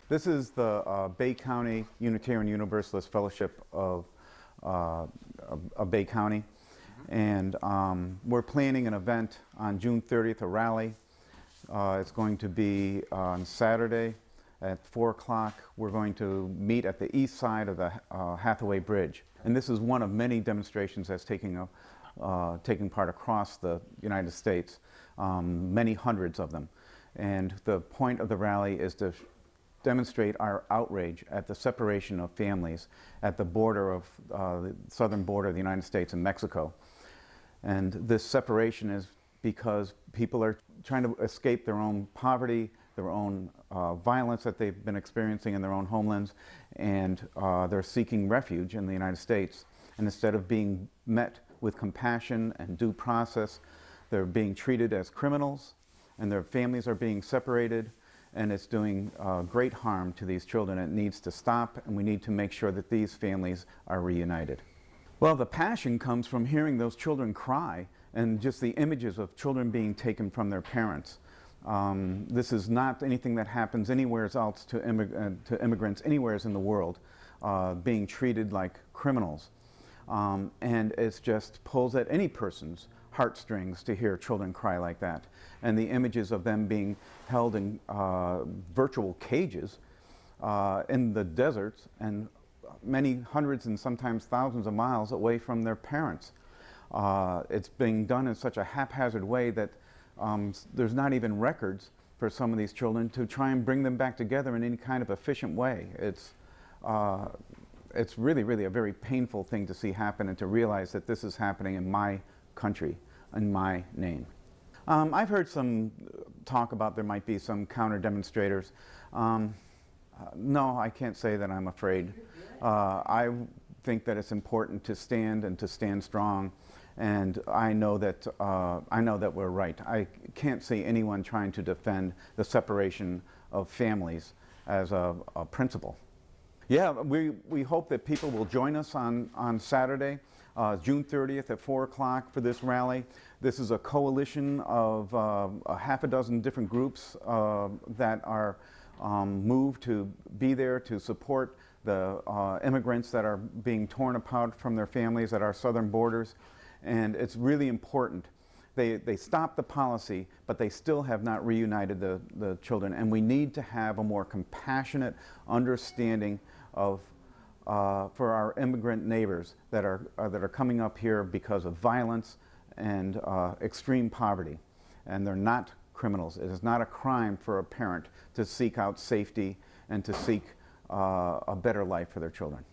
This is the Bay County Unitarian Universalist Fellowship of Bay County. And we're planning an event on June 30th, a rally. It's going to be on Saturday at 4 o'clock. We're going to meet at the east side of the Hathaway Bridge. And this is one of many demonstrations that's taking part across the United States, many hundreds of them. And the point of the rally is to demonstrate our outrage at the separation of families at the border of the southern border of the United States and Mexico. And this separation is because people are trying to escape their own poverty, their own violence that they've been experiencing in their own homelands, and they're seeking refuge in the United States. And instead of being met with compassion and due process, they're being treated as criminals, and their families are being separated, and it's doing great harm to these children. It needs to stop, and we need to make sure that these families are reunited. Well, the passion comes from hearing those children cry and just the images of children being taken from their parents. This is not anything that happens anywhere else to immigrants anywhere in the world, being treated like criminals. And it just pulls at any person's heartstrings to hear children cry like that. And the images of them being held in virtual cages in the deserts and many hundreds and sometimes thousands of miles away from their parents. It's being done in such a haphazard way that there's not even records for some of these children to try and bring them back together in any kind of efficient way. It's really, really a very painful thing to see happen, and to realize that this is happening in my country, in my name. I've heard some talk about there might be some counter demonstrators. No, I can't say that I'm afraid. I think that it's important to stand and to stand strong, and I know that we're right. I can't see anyone trying to defend the separation of families as a principle. Yeah, we hope that people will join us on Saturday, June 30th at 4 o'clock for this rally. This is a coalition of a half a dozen different groups that are moved to be there to support the immigrants that are being torn apart from their families at our southern borders. And it's really important. They stopped the policy, but they still have not reunited the children. And we need to have a more compassionate understanding of for our immigrant neighbors that are coming up here because of violence and extreme poverty. And they're not criminals. It is not a crime for a parent to seek out safety and to seek a better life for their children.